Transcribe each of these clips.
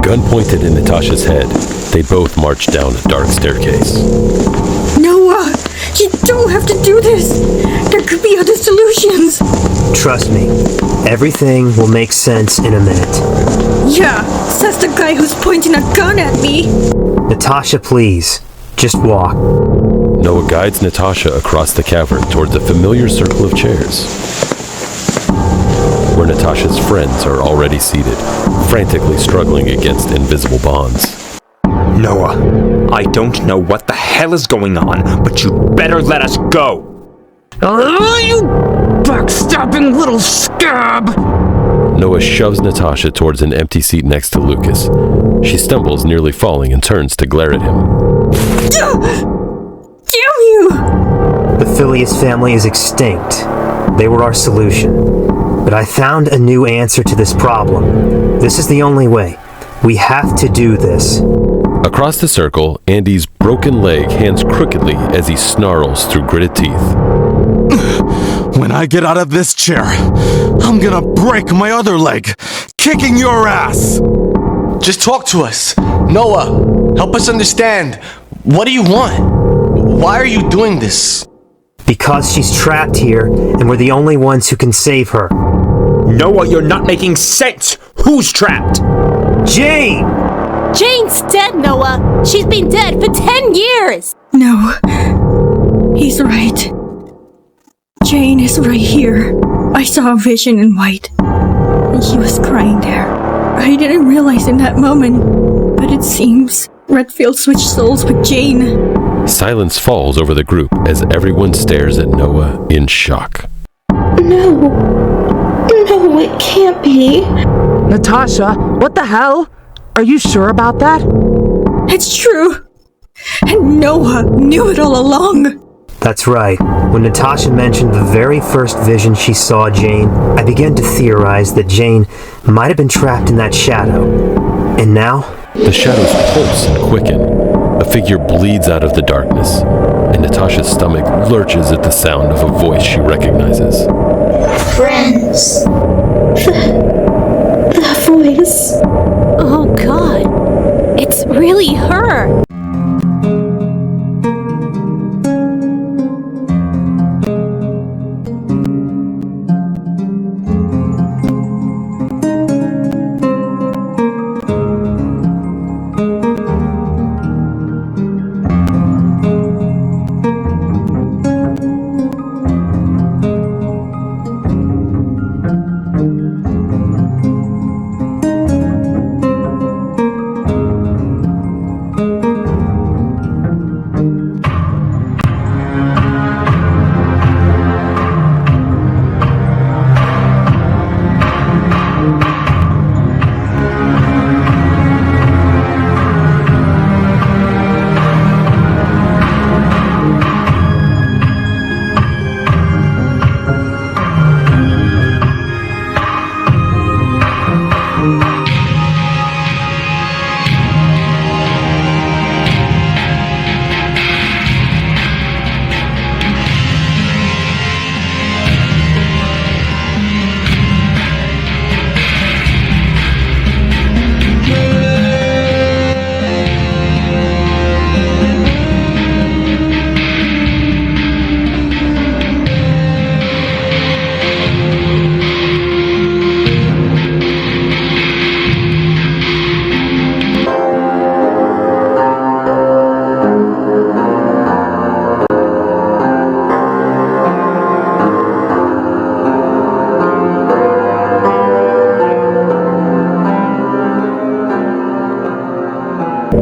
Gun pointed in Natasha's head, they both marched down a dark staircase. Noah! You don't have to do this! There could be other solutions! Trust me, everything will make sense in a minute. Yeah, says the guy who's pointing a gun at me! Natasha, please, just walk. Noah guides Natasha across the cavern towards a familiar circle of chairs, where Natasha's friends are already seated, frantically struggling against invisible bonds. Noah, I don't know what the hell is going on, but you better let us go! Oh, you backstabbing little scab! Noah shoves Natasha towards an empty seat next to Lucas. She stumbles, nearly falling, and turns to glare at him. Damn you! The Filleus family is extinct. They were our solution. But I found a new answer to this problem. This is the only way. We have to do this. Across the circle, Andy's broken leg hangs crookedly as he snarls through gritted teeth. When I get out of this chair, I'm gonna break my other leg, kicking your ass! Just talk to us. Noah, help us understand. What do you want? Why are you doing this? Because she's trapped here, and we're the only ones who can save her. Noah, you're not making sense! Who's trapped? Jane! Jane's dead, Noah! She's been dead for 10 years! No. He's right. Jane is right here. I saw a vision in white. And he was crying there. I didn't realize in that moment, but it seems Redfield switched souls with Jane. Silence falls over the group as everyone stares at Noah in shock. No, it can't be. Natasha, what the hell? Are you sure about that? It's true. And Noah knew it all along. That's right. When Natasha mentioned the very first vision she saw Jane, I began to theorize that Jane might have been trapped in that shadow. And now? The shadows pulse and quicken. A figure bleeds out of the darkness, and Natasha's stomach lurches at the sound of a voice she recognizes. Friends. The voice. Oh God, it's really her!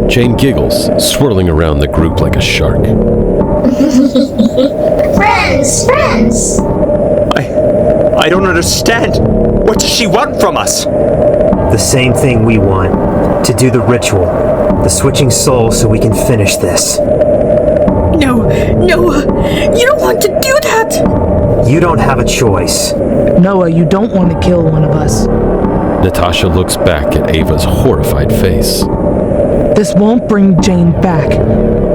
Jane giggles, swirling around the group like a shark. Friends! I don't understand. What does she want from us? The same thing we want. To do the ritual. The switching souls so we can finish this. No, Noah, you don't want to do that! You don't have a choice. Noah, you don't want to kill one of us. Natasha looks back at Ava's horrified face. This won't bring Jane back,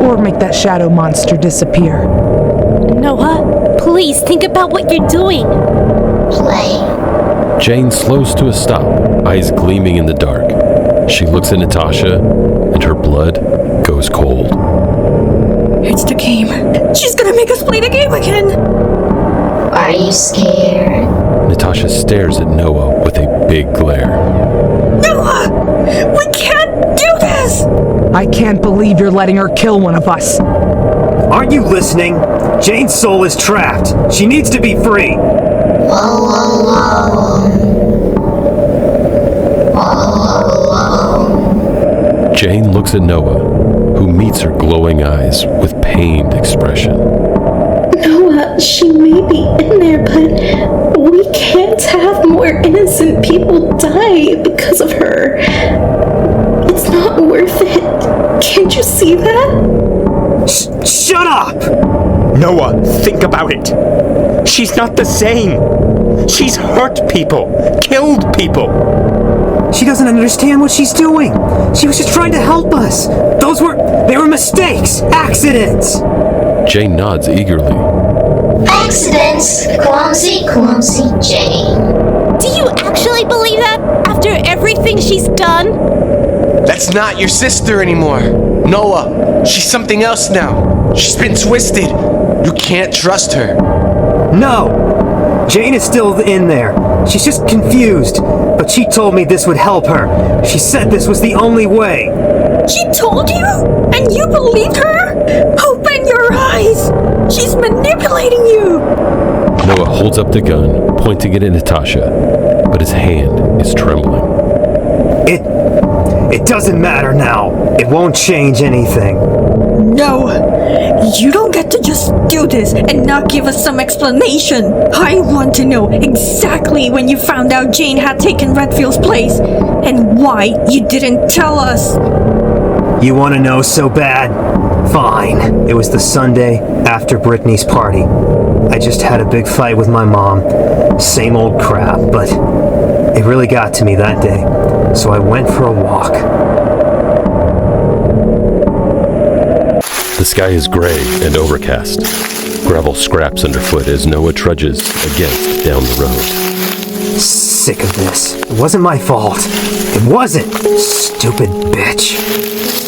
or make that shadow monster disappear. Noah, please think about what you're doing. Play. Jane slows to a stop, eyes gleaming in the dark. She looks at Natasha, and her blood goes cold. It's the game. She's gonna make us play the game again. Are you scared? Natasha stares at Noah with a big glare. Noah! We can't do this! I can't believe you're letting her kill one of us. Aren't you listening? Jane's soul is trapped. She needs to be free. Whoa, whoa, whoa. Whoa, whoa, whoa. Jane looks at Noah, who meets her glowing eyes with pained expression. Noah, she may be in there, but we can't have more innocent people die because of her. It's not worth it. Can't you see that? Shut up! Noah, think about it. She's not the same. She's hurt people, killed people. She doesn't understand what she's doing. She was just trying to help us. They were mistakes, accidents. Jane nods eagerly. Accidents, clumsy Jane. Do you actually believe that after everything she's done? That's not your sister anymore. Noah, she's something else now. She's been twisted. You can't trust her. No! Jane is still in there. She's just confused. But she told me this would help her. She said this was the only way. She told you? And you believed her? Open your eyes! She's manipulating you! Noah holds up the gun, pointing it at Natasha, but his hand is trembling. It doesn't matter now. It won't change anything. No! You don't get to just do this and not give us some explanation. I want to know exactly when you found out Jane had taken Redfield's place and why you didn't tell us. You want to know so bad? Fine. It was the Sunday after Brittany's party. I just had a big fight with my mom. Same old crap, but it really got to me that day. So I went for a walk. The sky is gray and overcast. Gravel scraps underfoot as Noah trudges against down the road. Sick of this. It wasn't my fault. It wasn't. Stupid bitch.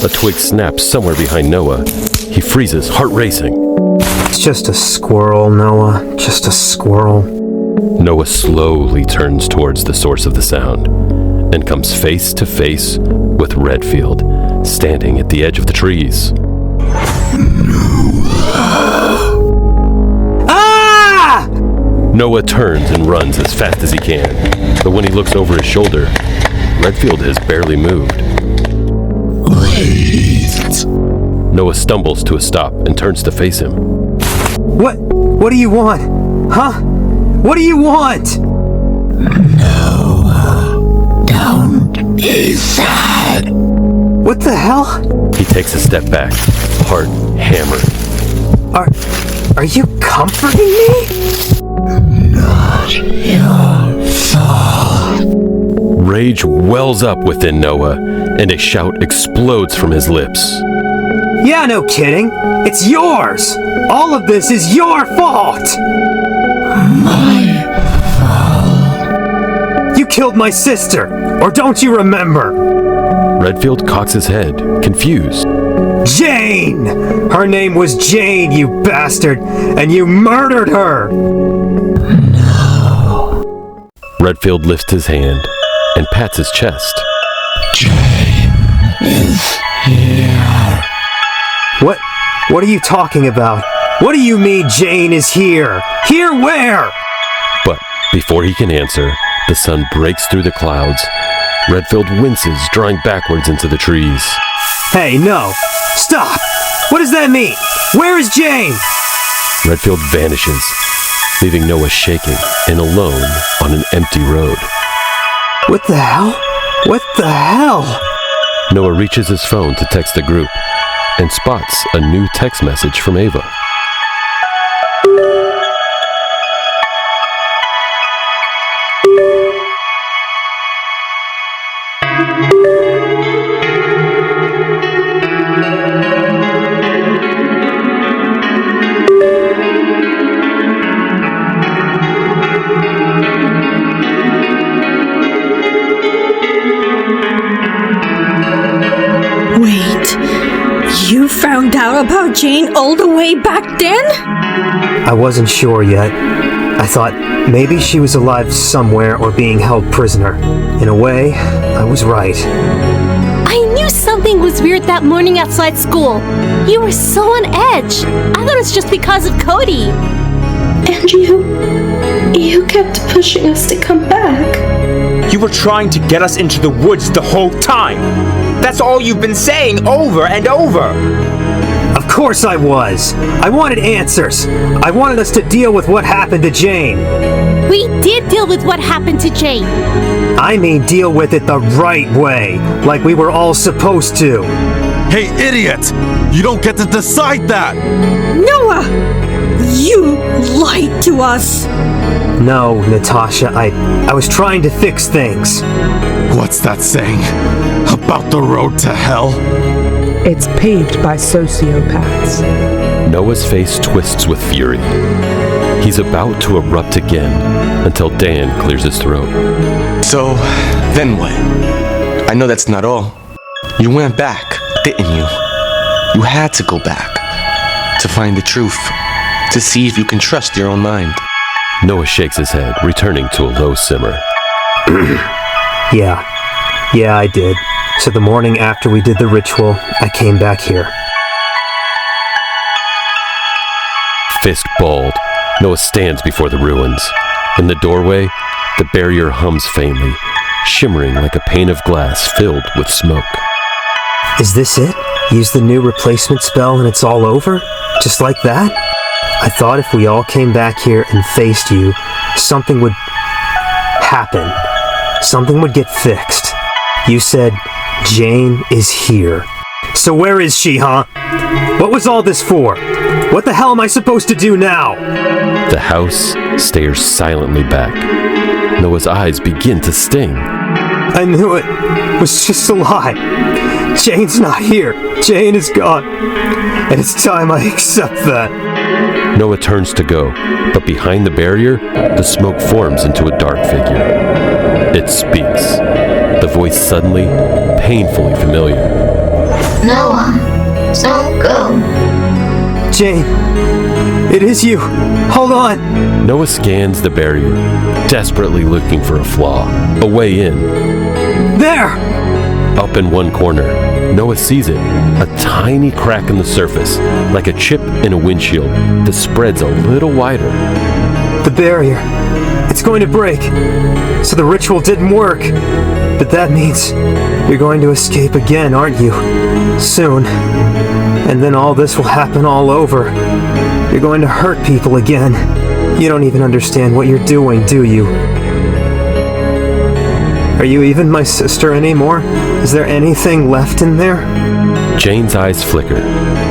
A twig snaps somewhere behind Noah. He freezes, heart racing. It's just a squirrel, Noah. Just a squirrel. Noah slowly turns towards the source of the sound and comes face to face with Redfield, standing at the edge of the trees. Ah! Noah turns and runs as fast as he can, but when he looks over his shoulder, Redfield has barely moved. Wait. Noah stumbles to a stop and turns to face him. What do you want? Huh? What do you want? Don't be sad. What the hell? He takes a step back, heart hammered. Are you comforting me? Not your fault. Rage wells up within Noah, and a shout explodes from his lips. Yeah, no kidding. It's yours. All of this is your fault. My fault. You killed my sister, or don't you remember? Redfield cocks his head, confused. Jane! Her name was Jane, you bastard, and you murdered her! No. Redfield lifts his hand and pats his chest. Jane is here. What are you talking about? What do you mean Jane is here? Here where? But before he can answer, the sun breaks through the clouds. Redfield winces, drawing backwards into the trees. Hey, no. Stop! What does that mean? Where is Jane? Redfield vanishes, leaving Noah shaking and alone on an empty road. What the hell? What the hell? Noah reaches his phone to text the group and spots a new text message from Ava. You found out about Jane all the way back then? I wasn't sure yet. I thought maybe she was alive somewhere or being held prisoner. In a way, I was right. I knew something was weird that morning outside school. You were so on edge. I thought it was just because of Cody. And you kept pushing us to come back. You were trying to get us into the woods the whole time. That's all you've been saying over and over. Of course I was. I wanted answers. I wanted us to deal with what happened to Jane. We did deal with what happened to Jane. I mean deal with it the right way, like we were all supposed to. Hey, idiot! You don't get to decide that! Noah! You lied to us! No, Natasha, I was trying to fix things. What's that saying? About the road to hell? It's paved by sociopaths. Noah's face twists with fury. He's about to erupt again until Dan clears his throat. So, then what? I know that's not all. You went back, didn't you? You had to go back. To find the truth. To see if you can trust your own mind. Noah shakes his head, returning to a low simmer. Yeah, I did. So the morning after we did the ritual, I came back here. Fist balled, Noah stands before the ruins. In the doorway, the barrier hums faintly, shimmering like a pane of glass filled with smoke. Is this it? Use the new replacement spell and it's all over? Just like that? I thought if we all came back here and faced you, something would happen. Something would get fixed. You said, Jane is here. So where is she, huh? What was all this for? What the hell am I supposed to do now? The house stares silently back. Noah's eyes begin to sting. I knew it was just a lie. Jane's not here. Jane is gone. And it's time I accept that. Noah turns to go, but behind the barrier, the smoke forms into a dark figure. It speaks, the voice suddenly, painfully familiar. Noah, don't go. Jane, it is you. Hold on. Noah scans the barrier, desperately looking for a flaw, a way in. There! Up in one corner, Noah sees it, a tiny crack in the surface, like a chip in a windshield that spreads a little wider. The barrier. It's going to break. So the ritual didn't work. But that means you're going to escape again, aren't you? Soon. And then all this will happen all over. You're going to hurt people again. You don't even understand what you're doing, do you? Are you even my sister anymore? Is there anything left in there? Jane's eyes flicker.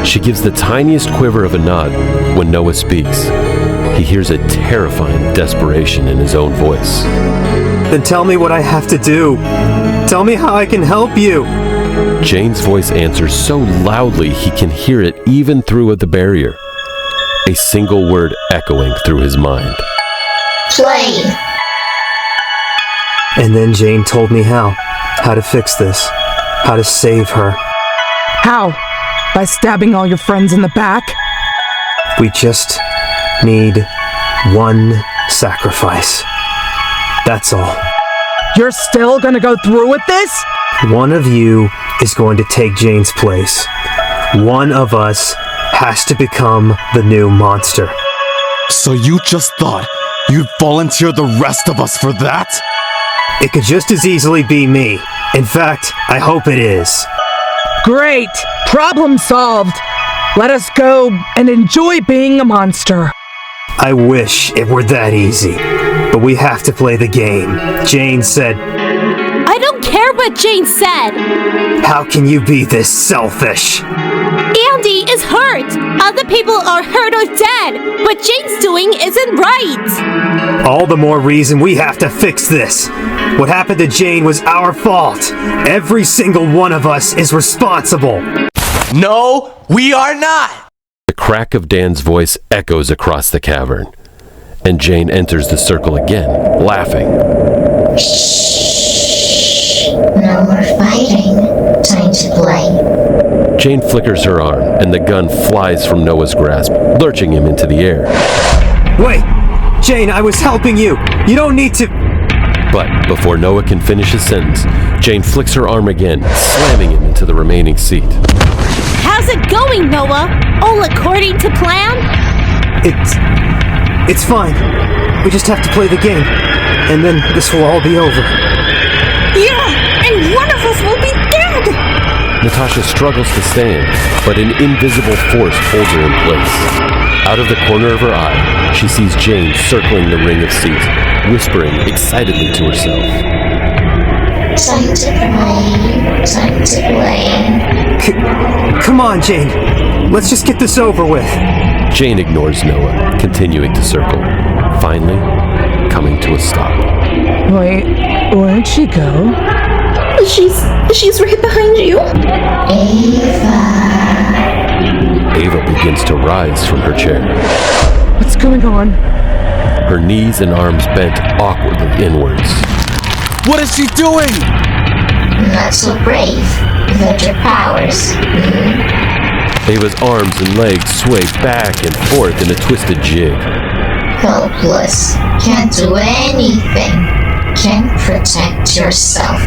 She gives the tiniest quiver of a nod when Noah speaks. He hears a terrifying desperation in his own voice. Then tell me what I have to do. Tell me how I can help you. Jane's voice answers so loudly he can hear it even through the barrier. A single word echoing through his mind. Play. And then Jane told me how to fix this, how to save her. How? By stabbing all your friends in the back? We just need one sacrifice. That's all. You're still gonna go through with this? One of you is going to take Jane's place. One of us has to become the new monster. So you just thought you'd volunteer the rest of us for that? It could just as easily be me. In fact, I hope it is. Great! Problem solved! Let us go and enjoy being a monster. I wish it were that easy. But we have to play the game. Jane said... I don't care what Jane said! How can you be this selfish? Andy is hurt! Other people are hurt or dead! What Jane's doing isn't right! All the more reason we have to fix this. What happened to Jane was our fault. Every single one of us is responsible. No, we are not! The crack of Dan's voice echoes across the cavern, and Jane enters the circle again, laughing. Shh. No more fighting. Time to play. Jane flickers her arm, and the gun flies from Noah's grasp, lurching him into the air. Wait! Jane, I was helping you! You don't need to... But before Noah can finish his sentence, Jane flicks her arm again, slamming him into the remaining seat. How's it going, Noah? All according to plan? It's fine. We just have to play the game, and then this will all be over. Yeah, and one of us will be dead! Natasha struggles to stand, but an invisible force holds her in place. Out of the corner of her eye, she sees Jane circling the ring of seats, whispering excitedly to herself. Time to play. Time to play. Come on, Jane. Let's just get this over with. Jane ignores Noah, continuing to circle, finally coming to a stop. Wait, where'd she go? She's right behind you. Ava begins to rise from her chair. What's going on? Her knees and arms bent awkwardly inwards. What is she doing? Not so brave without your powers. Ava's arms and legs sway back and forth in a twisted jig. Helpless. Can't do anything. Can't protect yourself.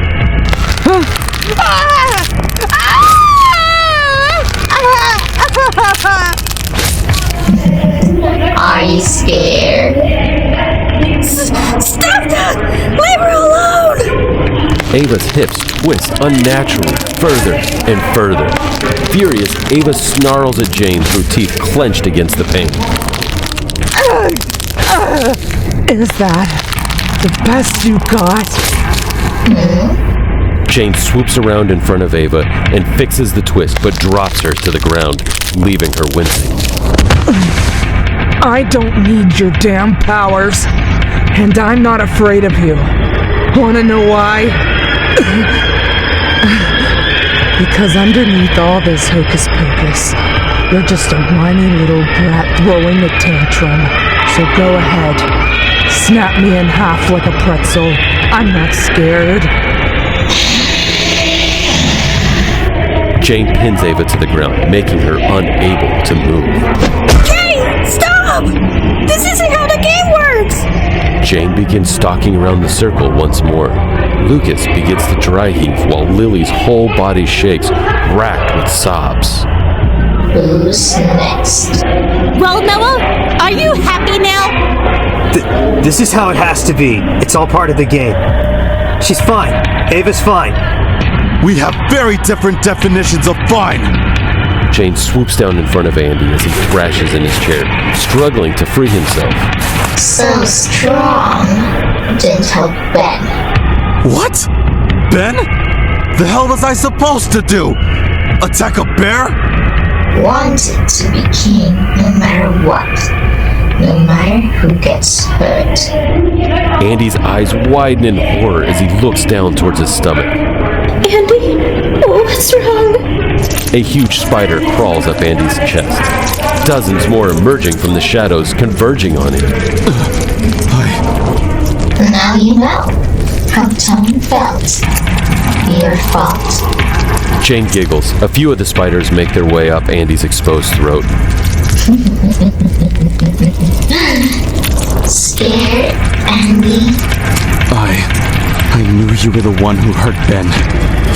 Are you scared? Stop that! Leave her alone! Ava's hips twist unnaturally further and further. Furious, Ava snarls at Jane through teeth clenched against the pain. Is that the best you got? Jane swoops around in front of Ava and fixes the twist, but drops her to the ground, leaving her wincing. I don't need your damn powers, and I'm not afraid of you. Wanna know why? Because underneath all this hocus pocus, you're just a whiny little brat throwing a tantrum. So go ahead, snap me in half like a pretzel. I'm not scared. Jane pins Ava to the ground, making her unable to move. Jane, stop! This isn't how the game works! Jane begins stalking around the circle once more. Lucas begins to dry heave while Lily's whole body shakes, racked with sobs. Who's next? Well, Noah, are you happy now? This is how it has to be. It's all part of the game. She's fine. Ava's fine. We have very different definitions of fine. Jane swoops down in front of Andy as he thrashes in his chair, struggling to free himself. So strong. Didn't help Ben. What? Ben? The hell was I supposed to do? Attack a bear? Wanted to be king no matter what. No matter who gets hurt. Andy's eyes widen in horror as he looks down towards his stomach. Andy, what's wrong? A huge spider crawls up Andy's chest. Dozens more emerging from the shadows, converging on him. Now you know how Tom felt. Your fault. Jane giggles. A few of the spiders make their way up Andy's exposed throat. Scared, Andy? I knew you were the one who hurt Ben.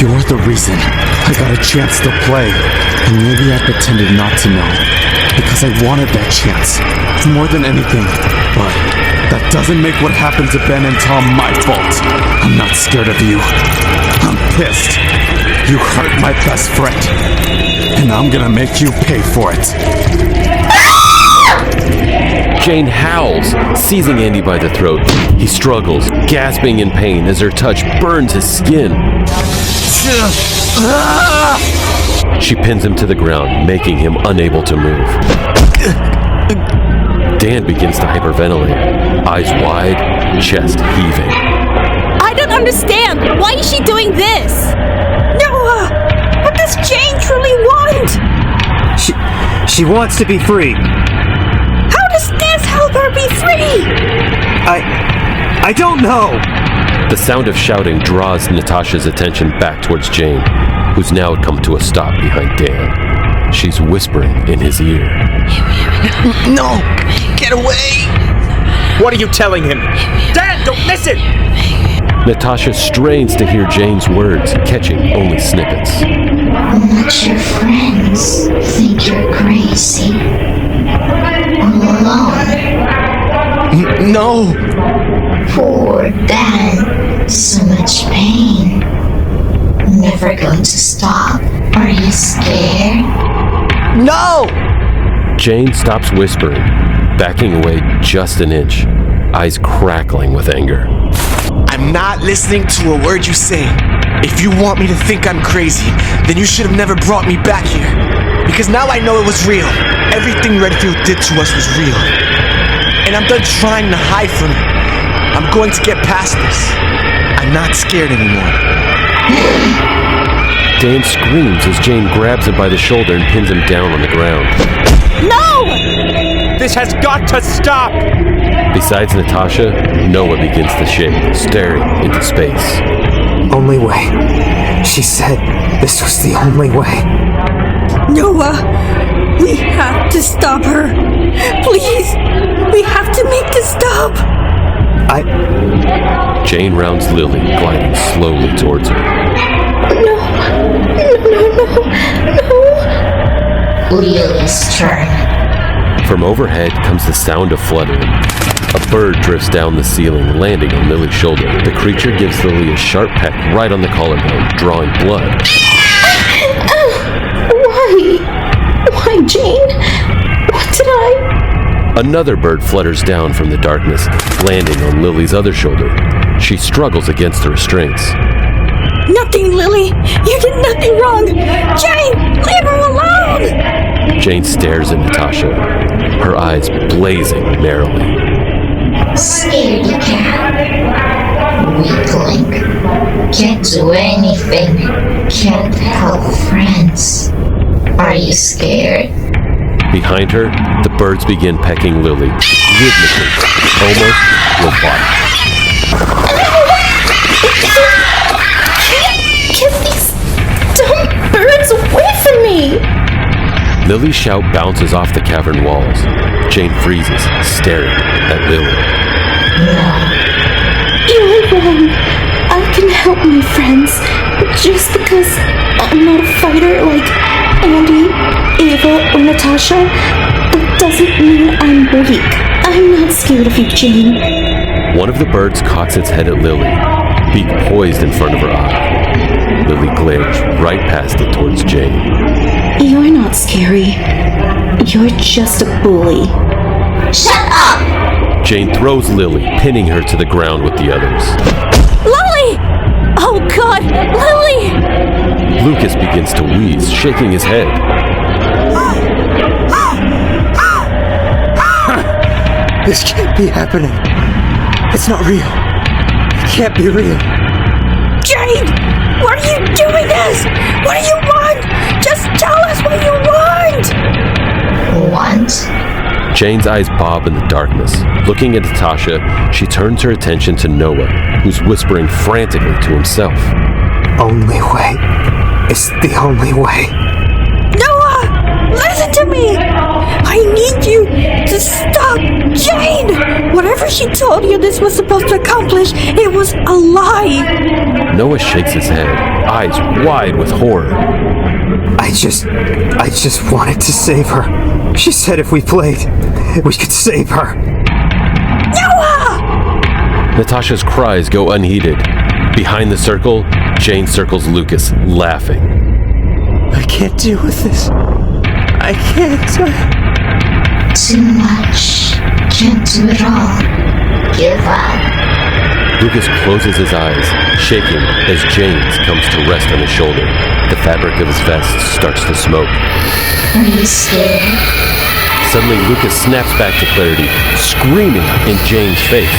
You're the reason I got a chance to play. And maybe I pretended not to know. Because I wanted that chance. More than anything. But that doesn't make what happened to Ben and Tom my fault. I'm not scared of you. I'm pissed. You hurt my best friend. And I'm gonna make you pay for it. Jane howls, seizing Andy by the throat. He struggles, gasping in pain as her touch burns his skin. She pins him to the ground, making him unable to move. Dan begins to hyperventilate, eyes wide, chest heaving. I don't understand. Why is she doing this? Noah! What does Jane truly want? She wants to be free. How does this help her be free? I don't know. The sound of shouting draws Natasha's attention back towards Jane. who's now come to a stop behind Dan. She's whispering in his ear. No! Get away! What are you telling him? Dan, don't listen! Natasha strains to hear Jane's words, catching only snippets. Not your friends think you're crazy. All alone. No! Poor Dan. So much pain. Never going to stop. Are you scared? No! Jane stops whispering, backing away just an inch, eyes crackling with anger. I'm not listening to a word you say. If you want me to think I'm crazy, then you should have never brought me back here. Because now I know it was real. Everything Redfield did to us was real. And I'm done trying to hide from it. I'm going to get past this. I'm not scared anymore. Dan screams as Jane grabs him by the shoulder and pins him down on the ground. No! This has got to stop! Besides Natasha, Noah begins to shake, staring into space. Only way. She said this was the only way. Noah, we have to stop her. Please, we have to make this stop. Jane rounds Lily, gliding slowly towards her. No. Lily's turn. From overhead comes the sound of fluttering. A bird drifts down the ceiling, landing on Lily's shoulder. The creature gives Lily a sharp peck right on the collarbone, drawing blood. Why, Jane? What did I... Another bird flutters down from the darkness, landing on Lily's other shoulder. She struggles against the restraints. Nothing, Lily. You did nothing wrong. Jane, leave her alone. Jane stares at Natasha, her eyes blazing merrily. Scaredy cat. Weakling. Can't do anything. Can't help friends. Are you scared? Behind her, the birds begin pecking Lily, rhythmically, almost robotic. Get these dumb birds away from me! Lily's shout bounces off the cavern walls. Jane freezes, staring at Lily. You're wrong. I can help my friends. Just because I'm not a fighter like Andy, Ava, or Natasha, that doesn't mean I'm weak. I'm not scared of you, Jane. One of the birds cocks its head at Lily, beak poised in front of her eye. Lily glares right past it towards Jane. You're not scary. You're just a bully. Shut up! Jane throws Lily, pinning her to the ground with the others. Lily! Oh God, Lily! Lucas begins to wheeze, shaking his head. This can't be happening. It's not real. It can't be real. Jane, why are you doing this? What do you want? Just tell us what you want! Want? Jane's eyes bob in the darkness. Looking at Natasha, she turns her attention to Noah, who's whispering frantically to himself. Only way. It's the only way. Noah! Listen to me! I need you to stop Jane! Whatever she told you this was supposed to accomplish, it was a lie! Noah shakes his head, eyes wide with horror. I just wanted to save her. She said if we played, we could save her. Noah! Natasha's cries go unheeded. Behind the circle, Jane circles Lucas, laughing. I can't deal with this. I can't. Too much. Can't do it all. Give up. Lucas closes his eyes, shaking as Jane's comes to rest on his shoulder. The fabric of his vest starts to smoke. Are you scared? Suddenly, Lucas snaps back to clarity, screaming in Jane's face.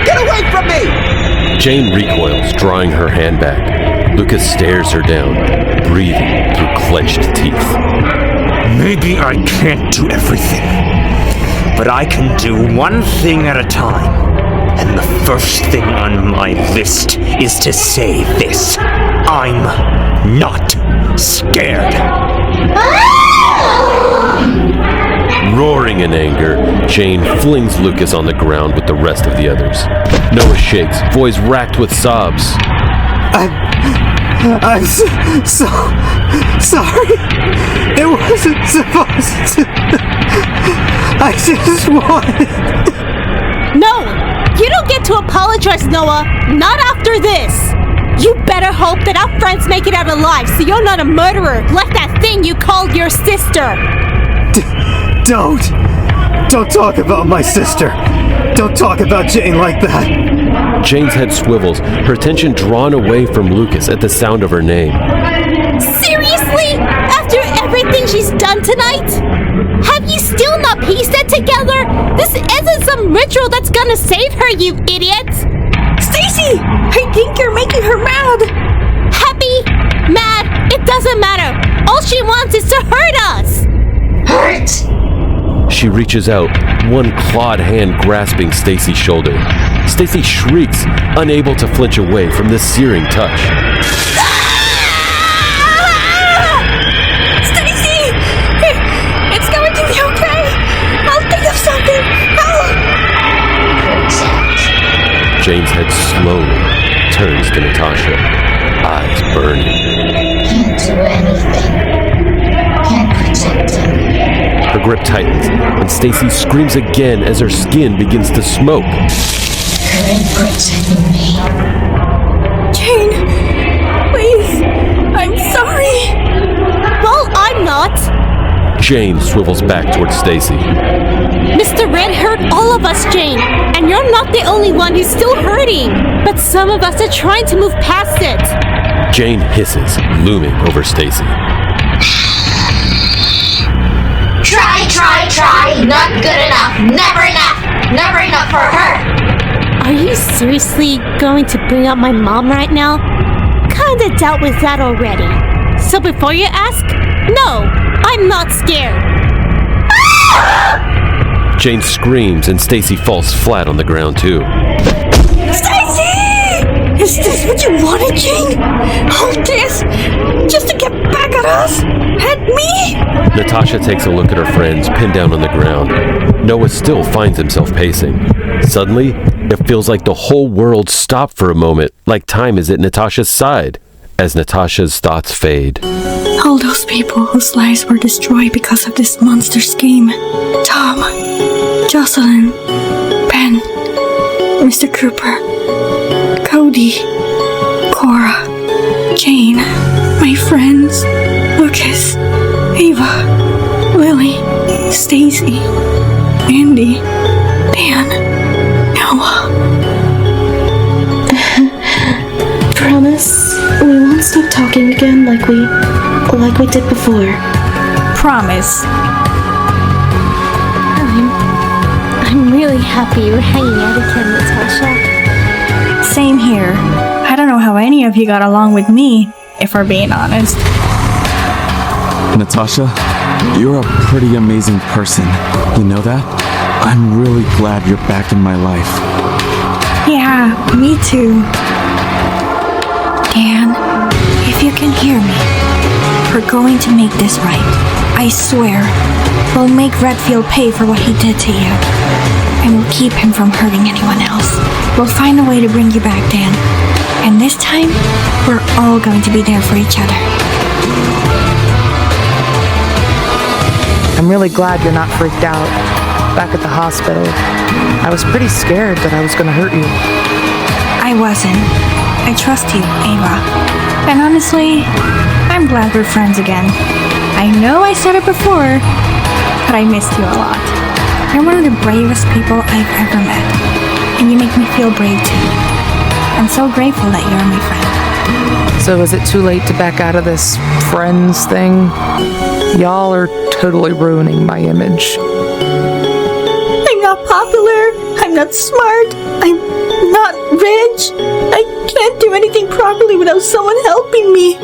Get away from me! Jane recoils, drawing her hand back. Lucas stares her down, breathing through clenched teeth. Maybe I can't do everything, but I can do one thing at a time. And the first thing on my list is to say this. I'm not scared. Roaring in anger, Jane flings Lucas on the ground with the rest of the others. Noah shakes, voice racked with sobs. I'm so sorry. It wasn't supposed to. I just wanted. No! You don't get to apologize, Noah. Not after this. You better hope that our friends make it out alive so you're not a murderer like that thing you called your sister. Don't talk about my sister. Don't talk about Jane like that. Jane's head swivels, her attention drawn away from Lucas at the sound of her name. Seriously? After everything she's done tonight? Have you still not pieced it together? This isn't some ritual that's gonna save her, you idiot! Stacy! I think you're making her mad! Happy? Mad? It doesn't matter! All she wants is to hurt us! Hurt! She reaches out, one clawed hand grasping Stacy's shoulder. Stacy shrieks, unable to flinch away from this searing touch. Stacy! It's going to be okay! I'll think of something! Jane's head slowly turns to Natasha, eyes burning. Can't do anything. Can't protect him. Her grip tightens, and Stacy screams again as her skin begins to smoke. Couldn't protect me. Jane! Please! I'm sorry! Well, I'm not! Jane swivels back towards Stacy. Mr. Red hurt all of us, Jane, and you're not the only one who's still hurting. But some of us are trying to move past it. Jane hisses, looming over Stacy. Try. Not good enough. Never enough. Never enough for her. Are you seriously going to bring up my mom right now? Kinda dealt with that already. So before you ask, no, I'm not scared. Jane screams and Stacy falls flat on the ground too. Stacy! Is this what you wanted, Jane? All this? Just to get back at us? At me? Natasha takes a look at her friends pinned down on the ground. Noah still finds himself pacing. Suddenly, it feels like the whole world stopped for a moment, like time is at Natasha's side, as Natasha's thoughts fade. All those people whose lives were destroyed because of this monster scheme. Tom, Jocelyn, Ben, Mr. Cooper, Cody, Cora, Jane, my friends, Lucas, Ava, Lily, Stacy, Andy, Dan, Noah. Promise we won't stop talking again like we did before. Promise. I'm really happy you're hanging out again, Natasha. Same here. I don't know how any of you got along with me, if we're being honest. Natasha, you're a pretty amazing person. You know that? I'm really glad you're back in my life. Yeah, me too. Dan, if you can hear me, we're going to make this right. I swear, we'll make Redfield pay for what he did to you. And we'll keep him from hurting anyone else. We'll find a way to bring you back, Dan. And this time, we're all going to be there for each other. I'm really glad you're not freaked out. Back at the hospital, I was pretty scared that I was going to hurt you. I wasn't. I trust you, Ava. And honestly, I'm glad we're friends again. I know I said it before, but I missed you a lot. You're one of the bravest people I've ever met. And you make me feel brave too. I'm so grateful that you're my friend. So is it too late to back out of this friends thing? Y'all are totally ruining my image. I'm not popular. I'm not smart. I'm not rich. I can't do anything properly without someone helping me.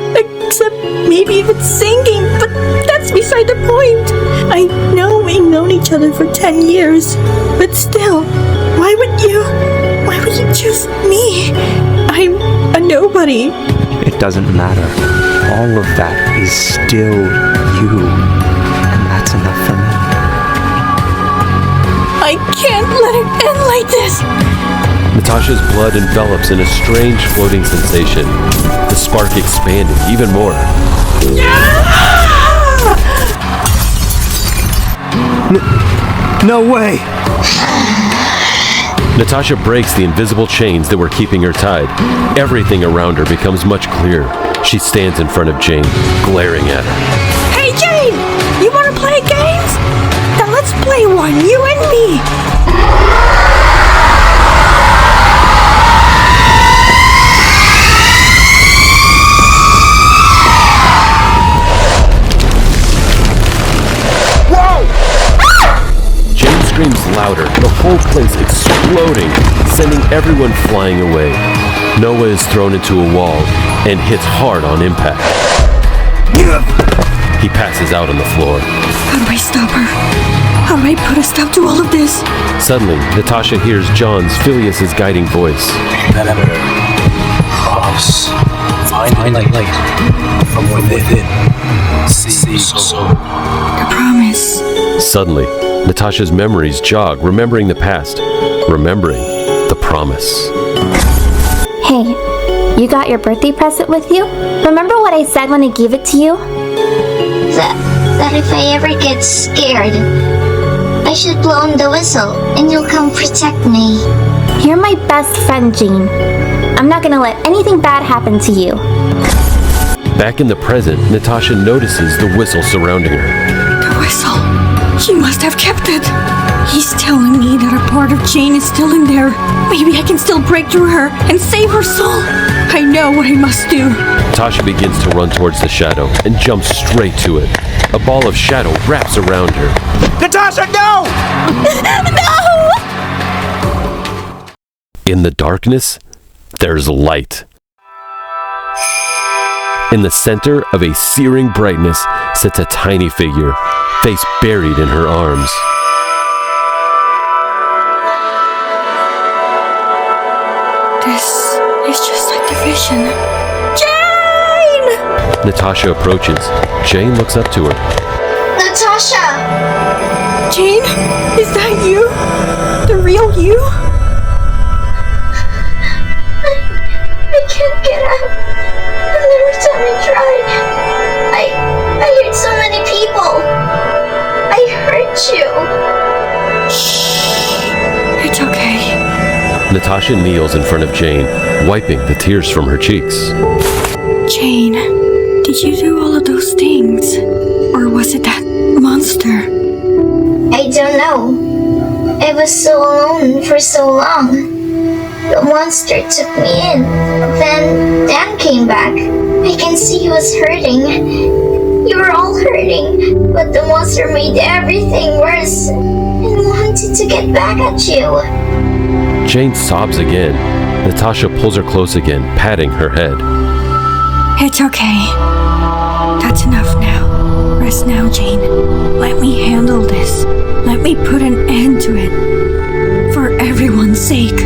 Except maybe if it's singing, but that's beside the point. I know we've known each other for 10 years, but still, why would you choose me? I'm a nobody. It doesn't matter. all of that is still you. And that's enough for me. I can't let it end like this! Natasha's blood envelops in a strange floating sensation. The spark expanding even more. No way! Natasha breaks the invisible chains that were keeping her tied. Everything around her becomes much clearer. She stands in front of Jane, glaring at her. Hey Jane! You wanna play games? Then let's play one, you and me! Jane screams louder, the whole place exploding, sending everyone flying away. Noah is thrown into a wall and hits hard on impact. He passes out on the floor. How do I stop her? How do I put a stop to all of this? Suddenly, Natasha hears John's, Filleus' guiding voice. Find light from within. See soul. The promise. Suddenly, Natasha's memories jog, remembering the past, remembering the promise. Hey, you got your birthday present with you? Remember what I said when I gave it to you? That if I ever get scared, I should blow on the whistle and you'll come protect me. You're my best friend, Jane. I'm not gonna let anything bad happen to you. Back in the present, Natasha notices the whistle surrounding her. The whistle. He must have kept it. He's telling me that a part of Jane is still in there. Maybe I can still break through her and save her soul. I know what I must do. Natasha begins to run towards the shadow and jumps straight to it. A ball of shadow wraps around her. Natasha, no! No! In the darkness, there's light. In the center of a searing brightness sits a tiny figure, face buried in her arms. This is just like the vision. Jane! Natasha approaches. Jane looks up to her. Natasha! Jane, is that you? The real you? I can't get up. And every time I try, I hurt so many people. I hurt you. Shh. It's okay. Natasha kneels in front of Jane, wiping the tears from her cheeks. Jane, did you do all of those things? Or was it that monster? I don't know. I was so alone for so long. The monster took me in. Then Dan came back. I can see he was hurting. You were all hurting, but the monster made everything worse and wanted to get back at you. Jane sobs again. Natasha pulls her close again, patting her head. It's okay. That's enough now. Rest now, Jane. Let me handle this. Let me put an end to it. For everyone's sake.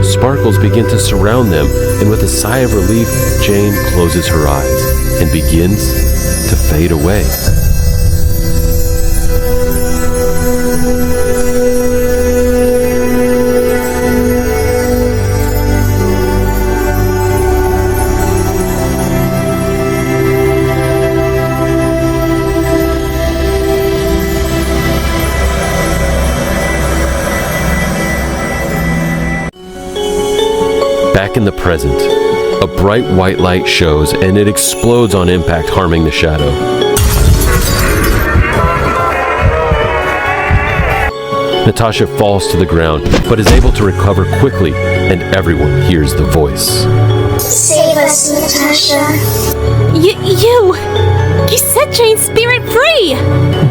Sparkles begin to surround them, and with a sigh of relief, Jane closes her eyes and begins to fade away. Back in the present, a bright white light shows and it explodes on impact, harming the shadow. Natasha falls to the ground, but is able to recover quickly, and everyone hears the voice. Save us, Natasha. You set Jane's spirit free!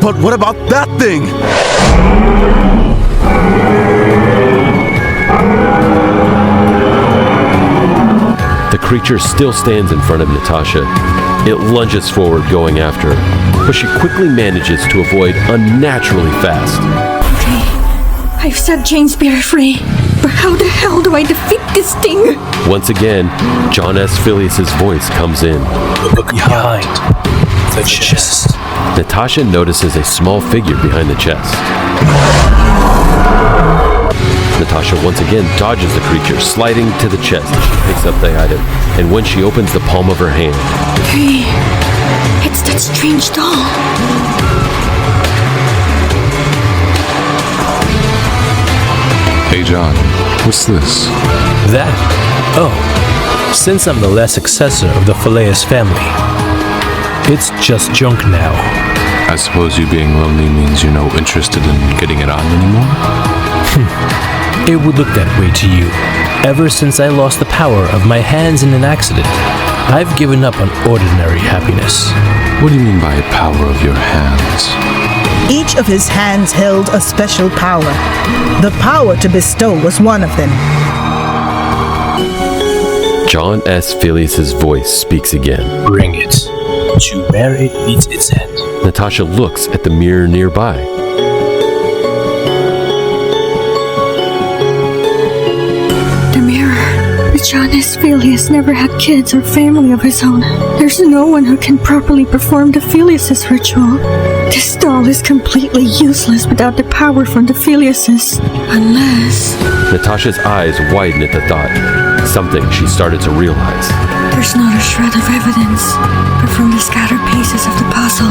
But what about that thing? The creature still stands in front of Natasha. It lunges forward, going after her, but she quickly manages to avoid unnaturally fast. Okay, I've set Jane's spirit free. But how the hell do I defeat this thing? Once again, John S. Filleus' voice comes in. Look behind the chest. Natasha notices a small figure behind the chest. Natasha once again dodges the creature, sliding to the chest as she picks up the item, and when she opens the palm of her hand... Hey, it's that strange doll. Hey John, what's this? That? Oh, since I'm the last successor of the Filleus family, it's just junk now. I suppose you being lonely means you're no interested in getting it on anymore? It would look that way to you. Ever since I lost the power of my hands in an accident, I've given up on ordinary happiness. What do you mean by power of your hands? Each of his hands held a special power. The power to bestow was one of them. John S. Filleus' voice speaks again. Bring it. To where it meets its end. Natasha looks at the mirror nearby. The mirror. John S. Filleus never had kids or family of his own. There's no one who can properly perform the Filleus' ritual. This doll is completely useless without the power from the Filleuses. Unless... Natasha's eyes widen at the thought. Something she started to realize. There's not a shred of evidence, but from the scattered pieces of the puzzle,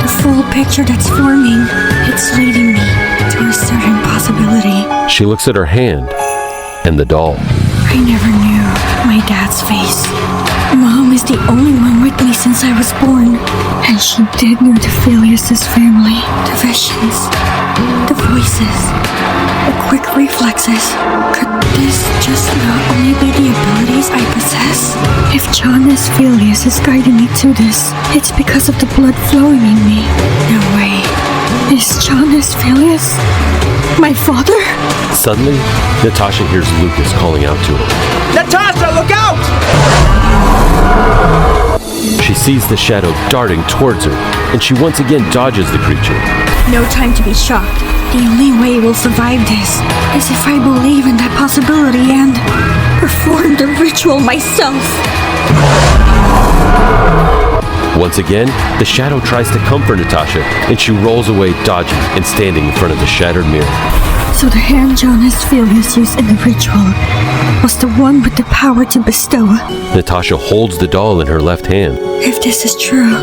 the full picture that's forming, it's leading me to a certain possibility. She looks at her hand and the doll. I never knew my dad's face. Mom is the only one with me since I was born, and she did know the Filleuses family, the visions, the voices, the quick reflexes. Could this just not only be the abilities I possess? If John S. Filleus is guiding me to this, it's because of the blood flowing in me. No way. Is John S. Filleus my father? Suddenly, Natasha hears Lucas calling out to her. Natasha, look out! She sees the shadow darting towards her, and she once again dodges the creature. No time to be shocked. The only way we'll survive this is if I believe in that possibility and perform the ritual myself. Once again, the shadow tries to comfort Natasha, and she rolls away, dodging and standing in front of the shattered mirror. So the hand John S. Filleus used in the ritual was the one with the power to bestow. Natasha holds the doll in her left hand. If this is true,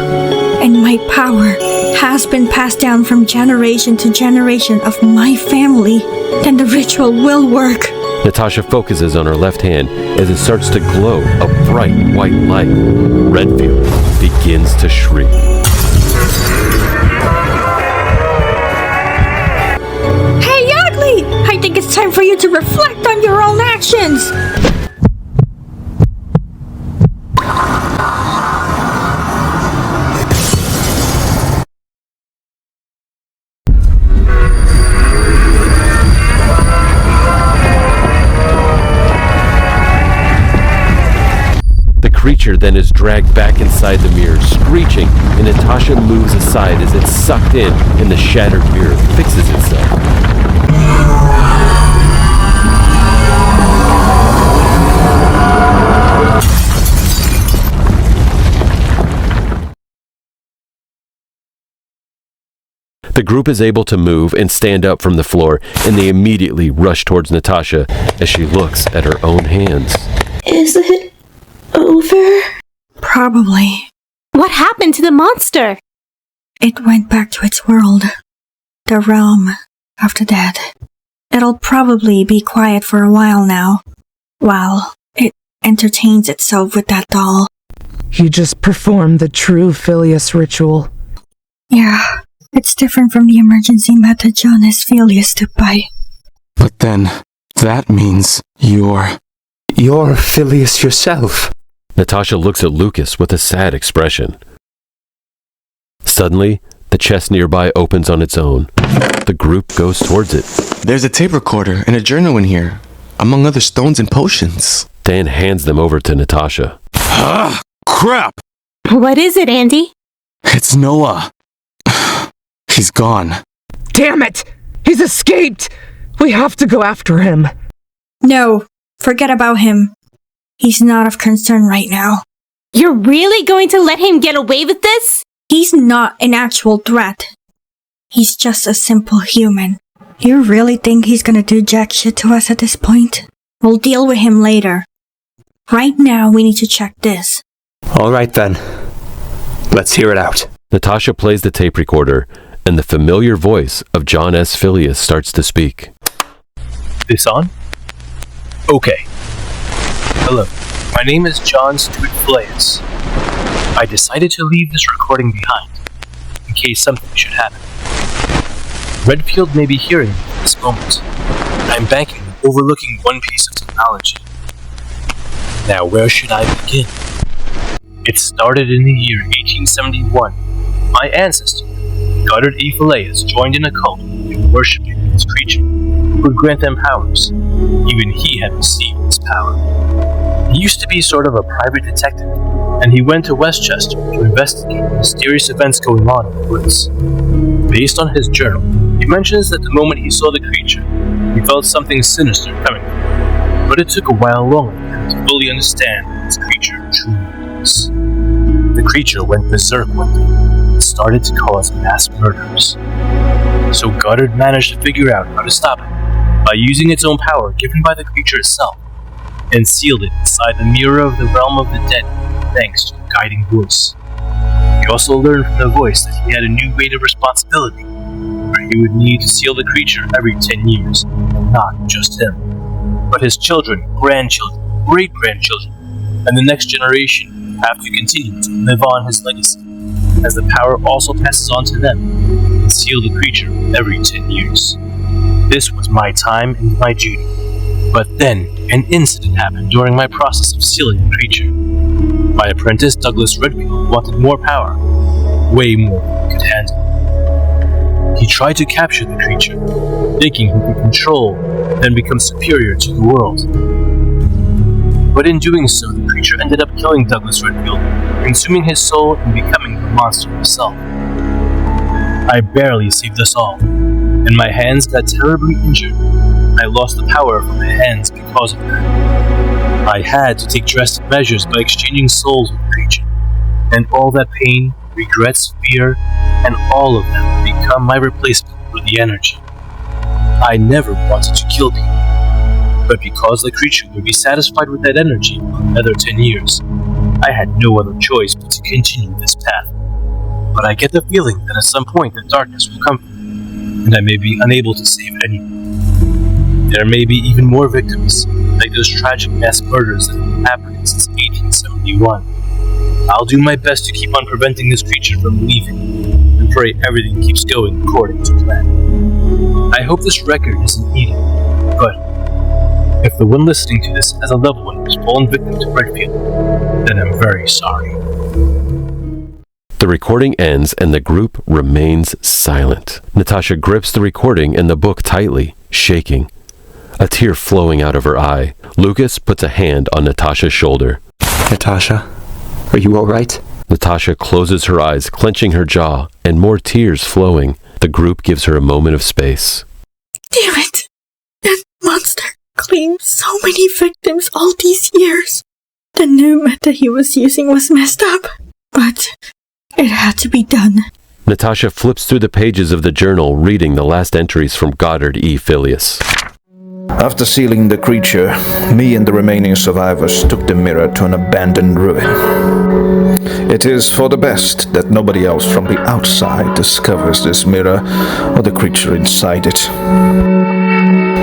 and my power has been passed down from generation to generation of my family, then the ritual will work. Natasha focuses on her left hand as it starts to glow a bright white light. Redfield begins to shriek. Hey, Ugly! I think it's time for you to reflect on your own actions! The creature then is dragged back inside the mirror, screeching, and Natasha moves aside as it's sucked in and the shattered mirror fixes itself. The group is able to move and stand up from the floor, and they immediately rush towards Natasha as she looks at her own hands. Is it over? Probably. What happened to the monster? It went back to its world. The realm of the dead. It'll probably be quiet for a while now, while it entertains itself with that doll. You just performed the true Filleus ritual. Yeah, it's different from the emergency method John S. Filleus took by. But then, that means you're Filleus yourself. Natasha looks at Lucas with a sad expression. Suddenly, the chest nearby opens on its own. The group goes towards it. There's a tape recorder and a journal in here, among other stones and potions. Dan hands them over to Natasha. Ah, crap! What is it, Andy? It's Noah. He's gone. Damn it! He's escaped! We have to go after him. No, forget about him. He's not of concern right now. You're really going to let him get away with this? He's not an actual threat. He's just a simple human. You really think he's gonna do jack shit to us at this point? We'll deal with him later. Right now, we need to check this. Alright then. Let's hear it out. Natasha plays the tape recorder, and the familiar voice of John S. Filleus starts to speak. This on? Okay. Hello, my name is John Stuart Filleus. I decided to leave this recording behind, in case something should happen. Redfield may be hearing me at this moment. I'm banking on overlooking one piece of technology. Now, where should I begin? It started in the year 1871. My ancestor, Goddard E. Filleus, joined in a cult in worshipping this creature who would grant them powers. Even he had received this power. He used to be sort of a private detective, and he went to Westchester to investigate mysterious events going on in the woods. Based on his journal, he mentions that the moment he saw the creature, he felt something sinister coming from him, but it took a while longer for him to fully understand what this creature truly was. The creature went berserk one day and started to cause mass murders. So Goddard managed to figure out how to stop it by using its own power given by the creature itself, and sealed it inside the mirror of the realm of the dead thanks to a guiding voice. He also learned from the voice that he had a new weight of responsibility, where he would need to seal the creature every 10 years, and not just him, but his children, grandchildren, great-grandchildren, and the next generation have to continue to live on his legacy, as the power also passes on to them, and seal the creature every 10 years. This was my time and my duty. But then, an incident happened during my process of sealing the creature. My apprentice, Douglas Redfield, wanted more power, way more than he could handle. He tried to capture the creature, thinking he could control, then become superior to the world. But in doing so, the creature ended up killing Douglas Redfield, consuming his soul and becoming the monster himself. I barely saved us all, and my hands got terribly injured. I lost the power from my hands because of that. I had to take drastic measures by exchanging souls with the creature, and all that pain, regrets, fear, and all of them become my replacement for the energy. I never wanted to kill people, but because the creature would be satisfied with that energy for another 10 years, I had no other choice but to continue this path. But I get the feeling that at some point the darkness will come for me, and I may be unable to save anyone. There may be even more victims, like those tragic mass murders that have been happening since 1871. I'll do my best to keep on preventing this creature from leaving, and pray everything keeps going according to plan. I hope this record isn't eating, but if the one listening to this has a loved one who's fallen victim to Redfield, then I'm very sorry. The recording ends and the group remains silent. Natasha grips the recording and the book tightly, shaking, a tear flowing out of her eye. Lucas puts a hand on Natasha's shoulder. Natasha, are you alright? Natasha closes her eyes, clenching her jaw, and more tears flowing. The group gives her a moment of space. Damn it! That monster claimed so many victims all these years. The new method he was using was messed up, but it had to be done. Natasha flips through the pages of the journal, reading the last entries from Goddard E. Filleus. After sealing the creature, me and the remaining survivors took the mirror to an abandoned ruin. It is for the best that nobody else from the outside discovers this mirror or the creature inside it.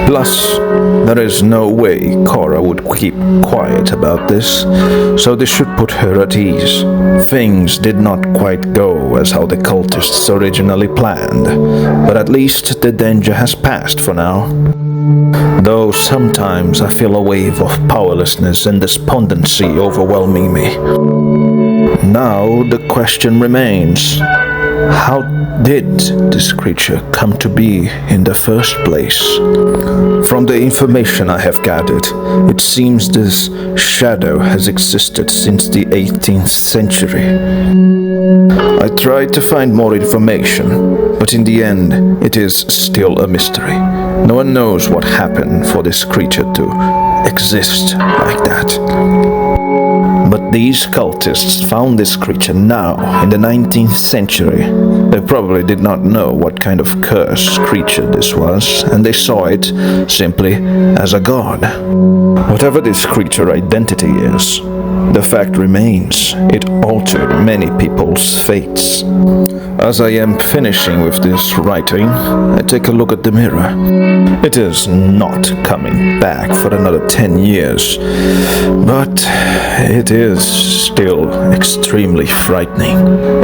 Plus, there is no way Cora would keep quiet about this, so this should put her at ease. Things did not quite go as how the cultists originally planned, but at least the danger has passed for now. Though sometimes I feel a wave of powerlessness and despondency overwhelming me. Now the question remains, how did this creature come to be in the first place? From the information I have gathered, it seems this shadow has existed since the 18th century. I tried to find more information, but in the end, it is still a mystery. No one knows what happened for this creature to exist like that. But these cultists found this creature now, in the 19th century. They probably did not know what kind of cursed creature this was, and they saw it simply as a god. Whatever this creature identity is, the fact remains, it altered many people's fates. As I am finishing with this writing, I take a look at the mirror. It is not coming back for another 10 years, but it is still extremely frightening.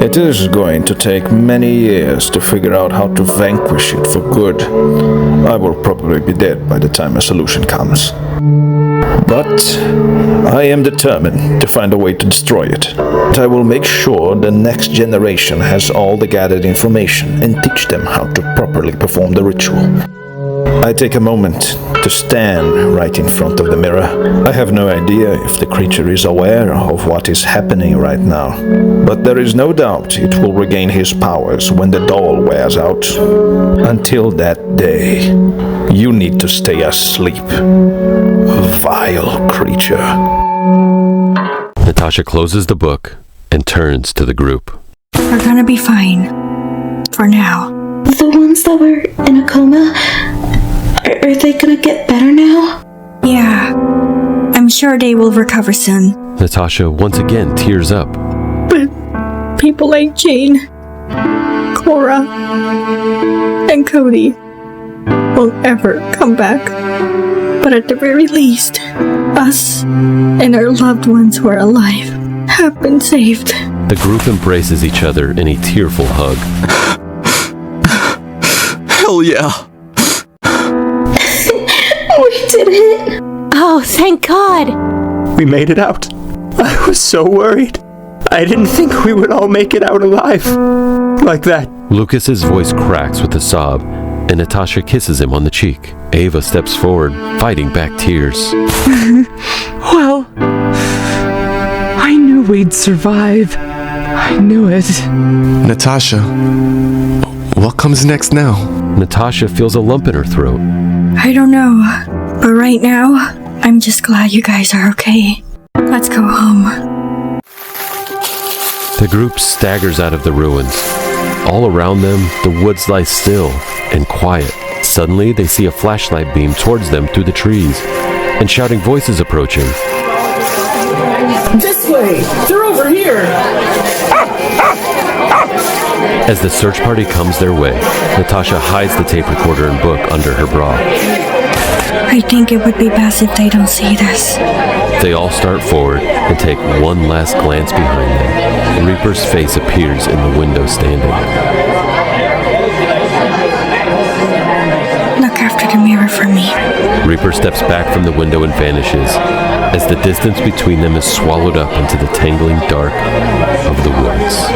It is going to take many years to figure out how to vanquish it for good. I will probably be dead by the time a solution comes. But I am determined to find a way to destroy it. And I will make sure the next generation has all the gathered information and teach them how to properly perform the ritual. I take a moment to stand right in front of the mirror. I have no idea if the creature is aware of what is happening right now, but there is no doubt it will regain his powers when the doll wears out. Until that day, you need to stay asleep, vile creature. Natasha closes the book and turns to the group. We're gonna be fine. For now. The ones that were in a coma, are they gonna get better now? Yeah. I'm sure they will recover soon. Natasha once again tears up. But people like Jane, Cora, and Cody won't ever come back. But at the very least, us and our loved ones who are alive have been saved. The group embraces each other in a tearful hug. Hell yeah! We did it! Oh, thank God! We made it out. I was so worried. I didn't think we would all make it out alive. Like that. Lucas's voice cracks with a sob, and Natasha kisses him on the cheek. Ava steps forward, fighting back tears. Well, I knew we'd survive. I knew it. Natasha, what comes next now? Natasha feels a lump in her throat. I don't know, but right now, I'm just glad you guys are okay. Let's go home. The group staggers out of the ruins. All around them, the woods lie still and quiet. Suddenly, they see a flashlight beam towards them through the trees, and shouting voices approaching. This way! They're over here! As the search party comes their way, Natasha hides the tape recorder and book under her bra. I think it would be best if they don't see this. They all start forward and take one last glance behind them. Reaper's face appears in the window standing. Look after the mirror for me. Reaper steps back from the window and vanishes, as the distance between them is swallowed up into the tangling dark of the woods.